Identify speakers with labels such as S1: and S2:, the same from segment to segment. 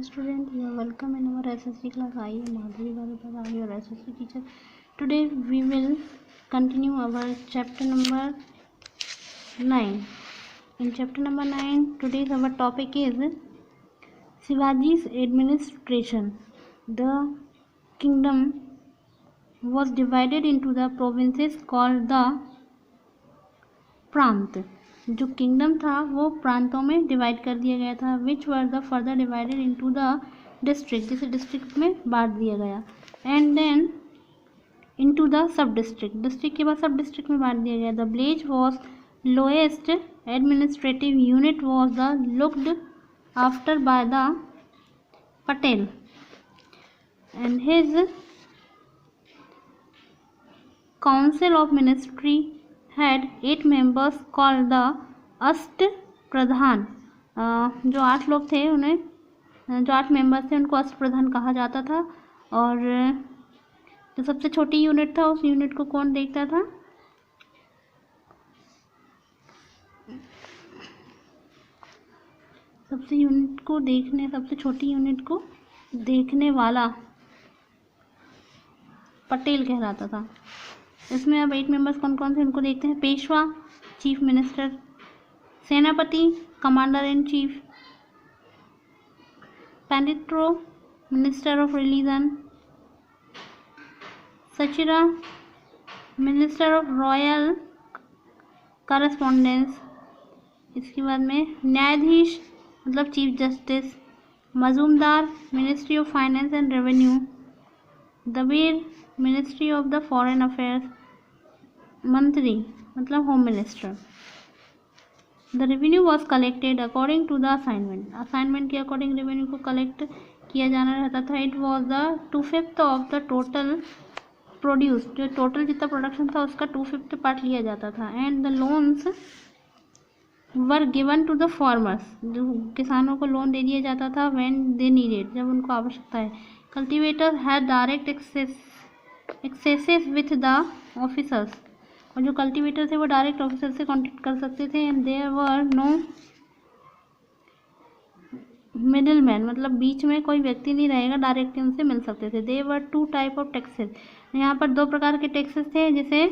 S1: Hello student, you are welcome in our SSC class. I am Madhuri Bhargava, your SSC teacher. Today we will continue our chapter number 9. In chapter number 9, today's our topic is Shivaji's administration. The kingdom was divided into the provinces called the प्रांत. जो kingdom था वो प्रांतों में divide कर दिया गया था. Which were the further divided into the district, जिसे डिस्ट्रिक्ट में बांट दिया गया. And then into the sub district, district के बाद सब डिस्ट्रिक्ट में बांट दिया गया. The village was lowest administrative unit was the looked after by the Patel and his council of ministry had 8 members called the अष्ट प्रधान. जो 8 लोग थे उन्हें जो 8 मेंबर्स थे उनको अष्ट प्रधान कहा जाता था. और जो सबसे छोटी यूनिट था उस यूनिट को कौन देखता था? सबसे छोटी यूनिट को देखने वाला पटेल कहलाता था. इसमें अब 8 मेंबर्स कौन कौन से उनको देखते हैं. Peshwa chief minister, Senapati commander in chief, Panditrao minister of religion, Sachiva minister of royal correspondence. इसके बाद में न्यायाधीश मतलब chief justice, Majumdar ministry of finance and revenue, Dabir ministry of the foreign affairs, Mantri मतलब home minister. The revenue was collected according to the assignment, assignment के according revenue को collect किया जाना रहता था. It was the 2/5 of the total produce, जो total जितना production था उसका 2/5 पार्ट लिया जाता था. And the loans were given to the farmers, जो किसानों को लोन दे दिया जाता था व्हेन दे नीडेड, जब उनको आवश्यकता है. Cultivator had direct axes with the officers, और जो कल्टीवेटर थे वो डायरेक्ट ऑफिसर से कांटेक्ट कर सकते थे. And there were no middle man, मतलब बीच में कोई व्यक्ति नहीं रहेगा, डायरेक्ट उनसे मिल सकते थे. There were 2 type of taxes, यहाँ पर 2 प्रकार के टैक्सेस थे जिसे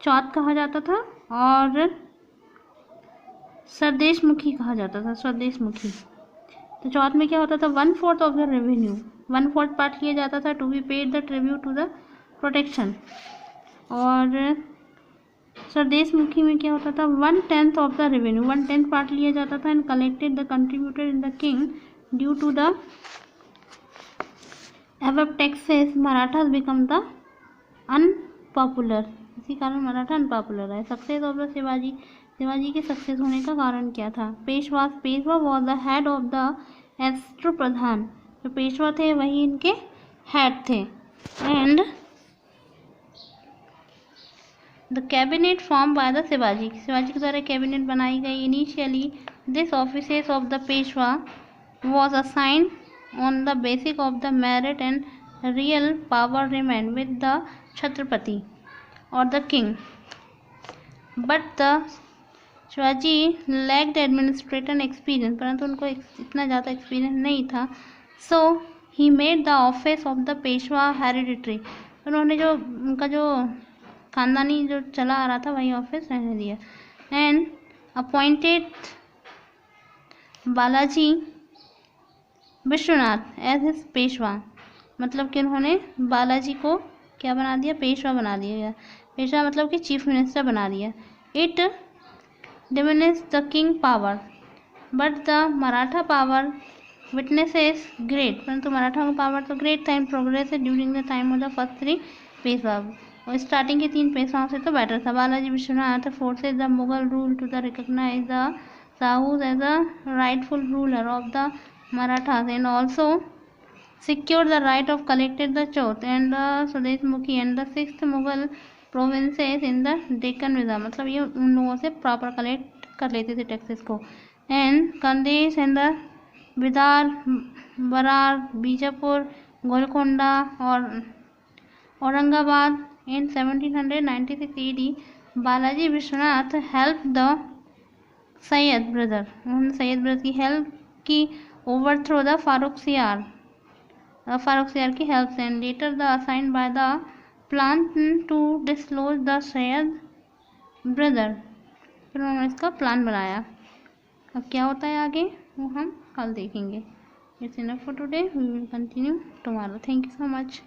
S1: चौथ कहा जाता था और स्वदेशमुखी कहा जाता था. स्वदेशमुखी तो चौथ में क्या होता था, 1/4 ऑफ द रेवेन्यू, 1/4 पार्ट लिया जाता था to be paid the tribute to the protection. और स्वदेशमुखी में क्या होता था, 1/10 ऑफ द रेवेन्यू, 1/10 पार्ट लिया जाता था. And collected the contributed in the king due to the above taxes Marathas become the unpopular, इसी कारण मराठा अनपॉपुलर है. Success of the Shivaji, Shivaji के सक्सेस होने का कारण क्या था. Peshwa was the head of the Ashta Pradhan, जो पेशवा थे वही इनके हेड थे. And the cabinet form by the Shivaji, Shivaji के द्वारा कैबिनेट बनाई गई. Initially this offices of the Peshwa was assigned on the basis of the merit and real power remain with the Chhatrapati और the king. But the Shivaji lacked administrator experience, परंतु उनको इतना ज़्यादा experience नहीं था. So he made the office of the Peshwa hereditary, उन्होंने जो उनका जो खानदानी जो चला आ रहा था वही ऑफिस रहने दिया. And appointed Balaji Vishwanath as his Peshwa, मतलब कि उन्होंने बालाजी को क्या बना दिया, पेशवा बना दिया गया. पेशवा मतलब कि चीफ मिनिस्टर बना दिया. It diminish the king power but the Maratha power witnesses great, परंतु मराठा का पावर तो ग्रेट था. In progress during the time of the first 3 Peshwa, और स्टार्टिंग के 3 पेशवाओं से तो बेटर था. Balaji Vishwanath forces the Mughal rule to the recognize the Shahu's as the rightful ruler of the Marathas and also secure the right of collected the chauth and the स्वदेशमुखी and the 6th Mughal provinces in the Deccan Nizam, मतलब ये उन लोगों से प्रॉपर कलेक्ट कर लेते थे taxes को. And Khandesh and the Bidar, Berar, Bijapur, Golconda और Aurangabad. In 1796 AD, Balaji Vishwanath help the Syed brother, उन्होंने सैयद ब्रदर की हेल्प की overthrow the Farrukhsiyar की help से, and later the assigned by the plan to dislodge the Syed brother, फिर उन्होंने इसका प्लान बनाया। अब क्या होता है आगे वो हम कल देखेंगे। It's enough for today, we will continue tomorrow. Thank you so much.